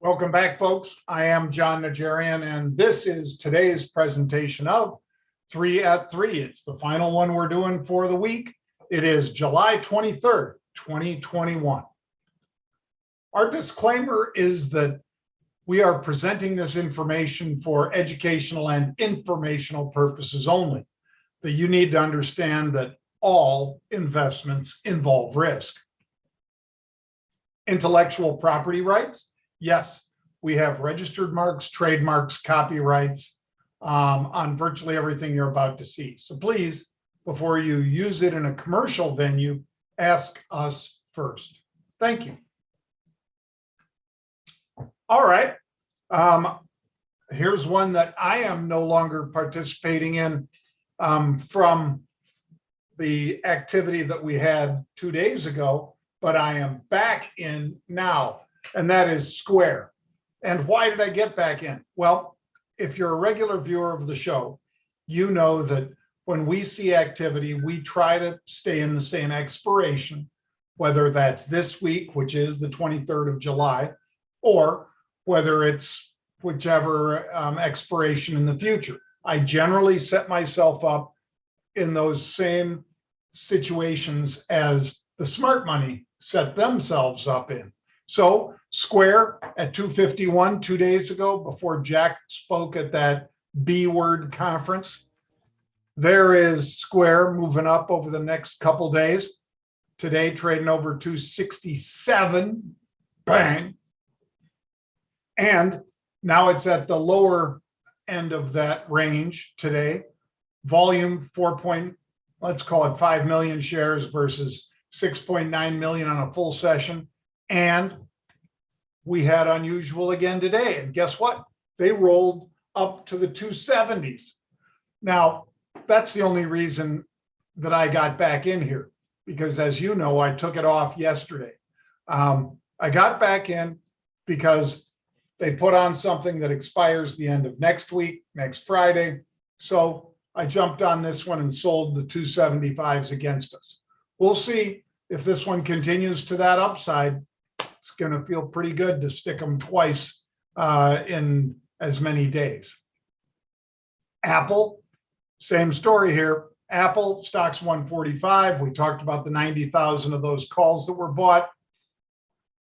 Welcome back, folks. I am Jon Najarian, and this is today's presentation of 3 at 3. It's the final one we're doing for the week. It is July 23rd, 2021. Our disclaimer is that we are presenting this information for educational and informational purposes only. That you need to understand that all investments involve risk. Intellectual property rights. Yes, we have registered marks, trademarks, copyrights on virtually everything you're about to see. So please, before you use it in a commercial venue, ask us first. Thank you. All right. Here's one that I am no longer participating in from the activity that we had 2 days ago, but I am back in now. And that is Square. And why did I get back in? Well, if you're a regular viewer of the show, you know that when we see activity, we try to stay in the same expiration, whether that's this week, which is the 23rd of July, or whether it's whichever expiration in the future. I generally set myself up in those same situations as the smart money set themselves up in. So Square at 2:51 2 days ago, before Jack spoke at that B word conference, there is Square moving up over the next couple days. Today trading over 267, bang. And now it's at the lower end of that range today. Volume let's call it 5 million shares versus 6.9 million on a full session. And we had unusual again today. And guess what? They rolled up to the 270s. Now, that's the only reason that I got back in here, because as you know, I took it off yesterday. I got back in because they put on something that expires the end of next week, next Friday. So I jumped on this one and sold the 275s against us. We'll see if this one continues to that upside. It's going to feel pretty good to stick them twice in as many days. Apple, same story here. Apple stock's 145. We talked about the 90,000 of those calls that were bought.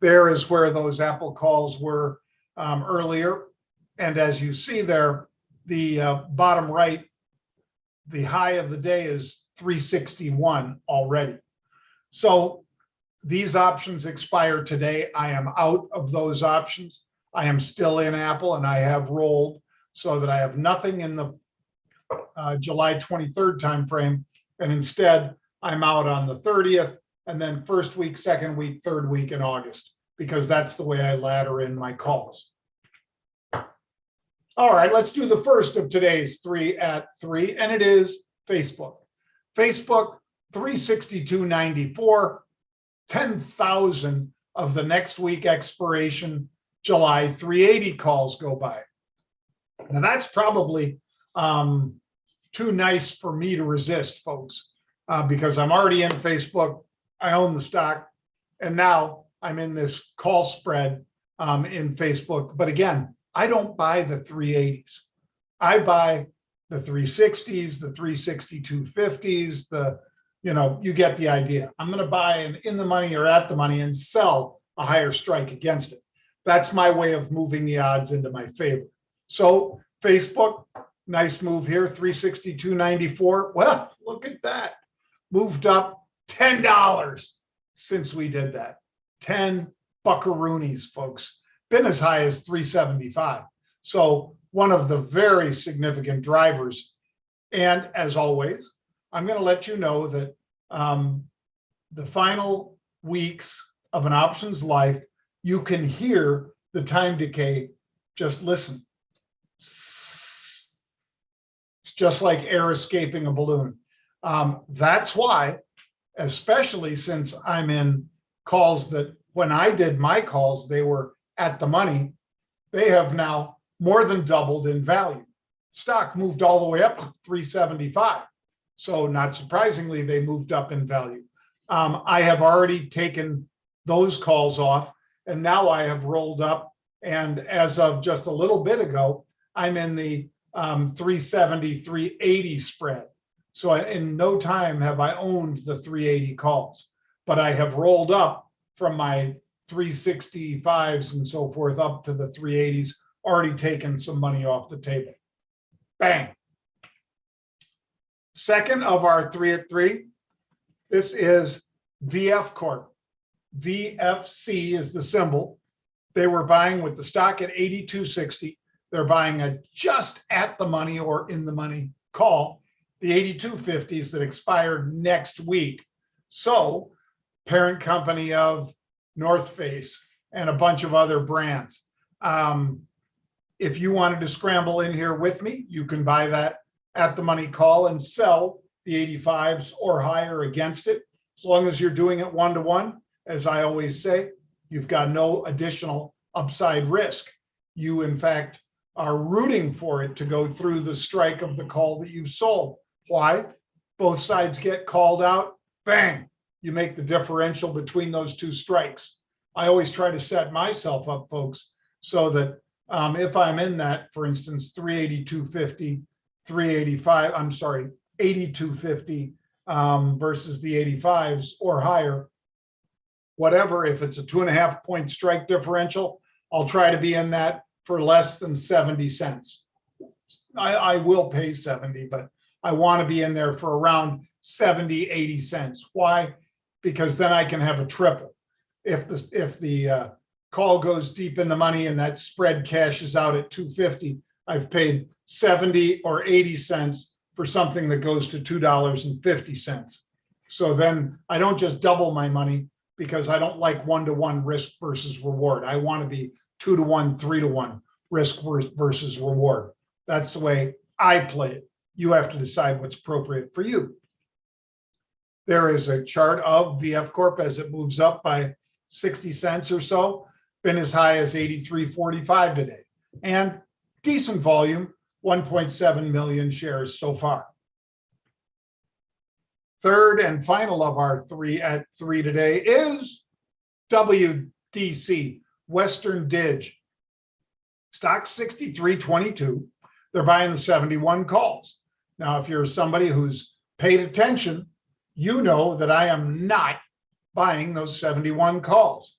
There is where those Apple calls were earlier. And as you see there, the bottom right, the high of the day is 361 already. So these options expire today. I am out of those options. I am still in Apple, and I have rolled so that I have nothing in the July 23rd timeframe. And instead, I'm out on the 30th, and then first week, second week, third week in August, because that's the way I ladder in my calls. All right, let's do the first of today's 3 at 3, and it is Facebook. Facebook 362.94, 10,000 of the next week expiration, July 380 calls go by. Now that's probably too nice for me to resist, folks, because I'm already in Facebook. I own the stock, and now I'm in this call spread in Facebook. But again, I don't buy the 380s. I buy the 360s, the 362.50s, you get the idea. I'm going to buy an in the money or at the money and sell a higher strike against it. That's my way of moving the odds into my favor. So Facebook, nice move here, 362.94. Well, look at that. Moved up $10 since we did that. 10 buckaroonies, folks. Been as high as 375. So one of the very significant drivers. And as always, I'm going to let you know that the final weeks of an options life, you can hear the time decay. Just listen. It's just like air escaping a balloon. That's why, especially since I'm in calls that when I did my calls, they were at the money, they have now more than doubled in value. Stock moved all the way up to 375. So not surprisingly, they moved up in value. I have already taken those calls off, and now I have rolled up. And as of just a little bit ago, I'm in the 370, 380 spread. So in no time have I owned the 380 calls, but I have rolled up from my 365s and so forth up to the 380s, already taken some money off the table. Bang. Second of our 3 at 3, this is VF Corp. VFC is the symbol. They were buying with the stock at 82.60. They're buying a just at the money or in the money call, the 82.50s that expired next week. So parent company of North Face and a bunch of other brands. If you wanted to scramble in here with me, you can buy that at the money call and sell the 85s or higher against it. As long as you're doing it one-to-one, as I always say, you've got no additional upside risk. You, in fact, are rooting for it to go through the strike of the call that you sold. Why? Both sides get called out, bang, you make the differential between those two strikes. I always try to set myself up, folks, so that if I'm in that, for instance, 382.50, 385, I'm sorry, 82.50 versus the 85s or higher, whatever, if it's a 2.5 point strike differential, I'll try to be in that for less than 70 cents. I will pay 70, but I want to be in there for around 70, 80 cents. Why? Because then I can have a triple. If the call goes deep in the money and that spread cashes out at 250, I've paid 70 or 80 cents for something that goes to $2.50. So then I don't just double my money, because I don't like one-to-one risk versus reward. I want to be 2-to-1, 3-to-1 risk versus reward. That's the way I play it. You have to decide what's appropriate for you. There is a chart of VF Corp as it moves up by 60 cents or so, been as high as 83.45 today, and decent volume, 1.7 million shares so far. Third and final of our 3 at 3 today is WDC, Western Dig. Stock 63.22. They're buying the 71 calls. Now, if you're somebody who's paid attention, you know that I am not buying those 71 calls.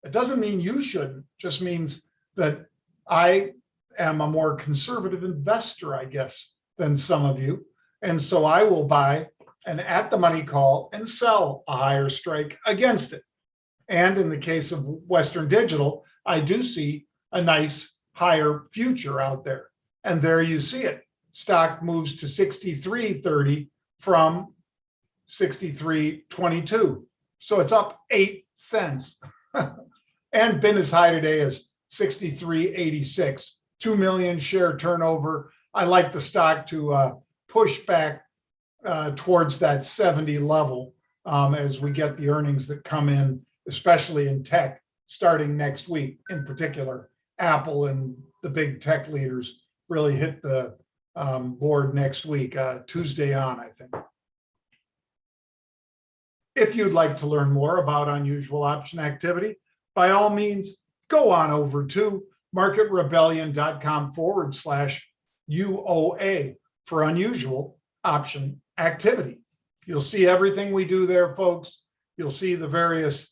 It doesn't mean you shouldn't, just means that I am a more conservative investor, I guess, than some of you. And so I will buy an at the money call and sell a higher strike against it. And in the case of Western Digital, I do see a nice higher future out there. And there you see it. Stock moves to 63.30 from 63.22. So it's up 8 cents and been as high today as 63.86. 2 million share turnover. I like the stock to push back towards that 70 level as we get the earnings that come in, especially in tech, starting next week. In particular, Apple and the big tech leaders really hit the board next week, Tuesday on, I think. If you'd like to learn more about unusual option activity, by all means, go on over to marketrebellion.com/UOA for unusual option activity. You'll see everything we do there, folks. You'll see the various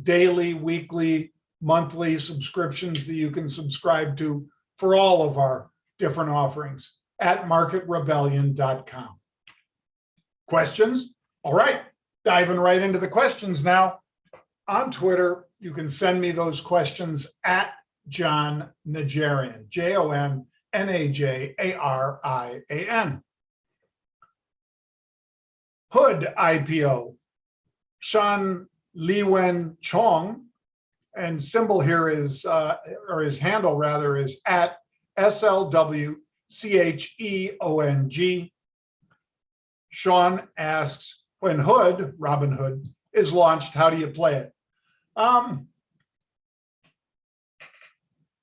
daily, weekly, monthly subscriptions that you can subscribe to for all of our different offerings at marketrebellion.com. Questions? All right, diving right into the questions now. On Twitter, you can send me those questions at Jon Najarian, JONNAJARIAN. Hood IPO, Sean Liwen Chong, and symbol here is, or his handle rather, is at SLWCHEONG. Sean asks, when Hood, Robinhood, is launched, how do you play it?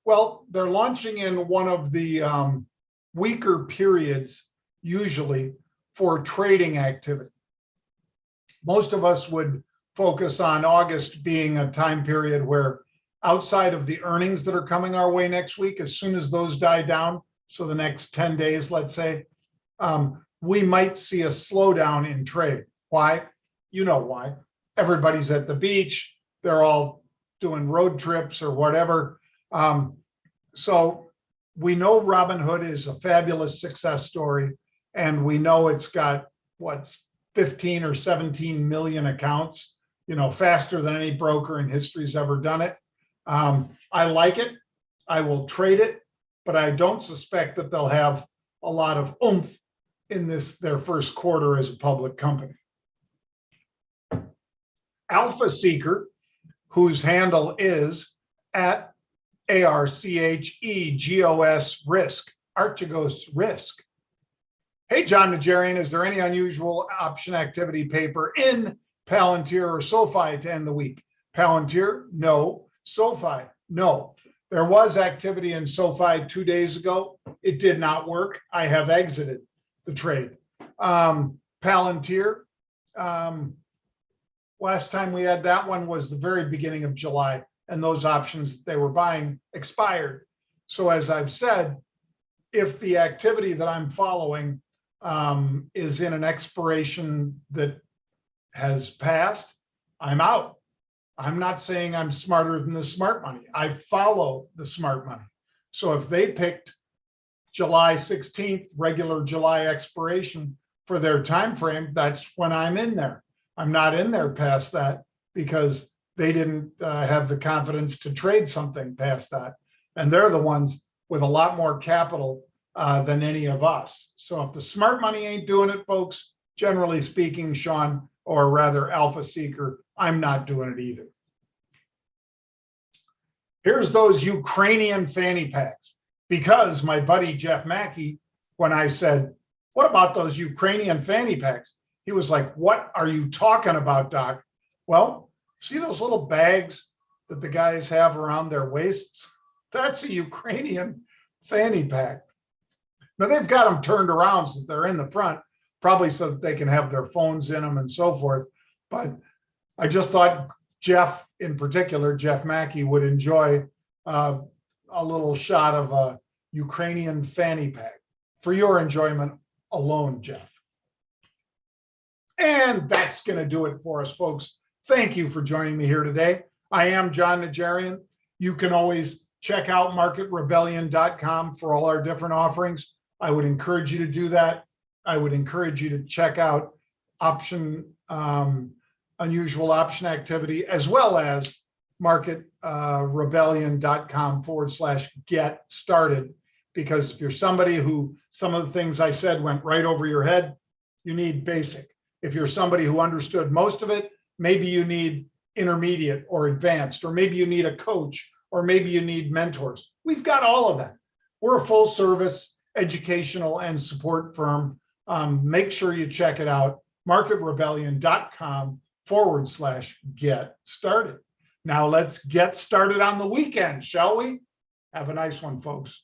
Well, they're launching in one of the weaker periods, usually, for trading activity. Most of us would focus on August being a time period where, outside of the earnings that are coming our way next week, as soon as those die down, so the next 10 days, let's say, we might see a slowdown in trade. Why? You know why. Everybody's at the beach. They're all doing road trips or whatever. So we know Robinhood is a fabulous success story, and we know it's got what's 15 or 17 million accounts, faster than any broker in history's ever done it. I like it. I will trade it, but I don't suspect that they'll have a lot of oomph in their first quarter as a public company. Alpha Seeker, whose handle is at ARCHEGOS Risk, Archegos Risk. Hey, Jon Najarian, is there any unusual option activity paper in Palantir or SoFi to end the week? Palantir, no. SoFi, no. There was activity in SoFi 2 days ago. It did not work. I have exited the trade. Palantir, last time we had that one was the very beginning of July, and those options that they were buying expired. So as I've said, if the activity that I'm following is in an expiration that has passed, I'm out. I'm not saying I'm smarter than the smart money. I follow the smart money. So if they picked July 16th, regular July expiration for their time frame, that's when I'm in there. I'm not in there past that because they didn't have the confidence to trade something past that. And they're the ones with a lot more capital than any of us. So if the smart money ain't doing it, folks, generally speaking, Sean, or rather Alpha Seeker, I'm not doing it either. Here's those Ukrainian fanny packs. Because my buddy Jeff Mackey, when I said, what about those Ukrainian fanny packs? He was like, what are you talking about, Doc? Well, see those little bags that the guys have around their waists? That's a Ukrainian fanny pack. Now they've got them turned around so they're in the front, probably so that they can have their phones in them and so forth. But I just thought Jeff, in particular, Jeff Mackey, would enjoy a little shot of a Ukrainian fanny pack for your enjoyment alone, Jeff. And that's going to do it for us, folks. Thank you for joining me here today. I am Jon Najarian. You can always check out marketrebellion.com for all our different offerings. I would encourage you to do that. I would encourage you to check out unusual option activity, as well as marketrebellion.com/get started. Because if you're somebody who some of the things I said went right over your head, you need basic. If you're somebody who understood most of it, maybe you need intermediate or advanced, or maybe you need a coach, or maybe you need mentors. We've got all of that. We're a full service educational and support firm make sure you check it out, marketrebellion.com/get started. Now let's get started on the weekend, shall we? Have a nice one, folks.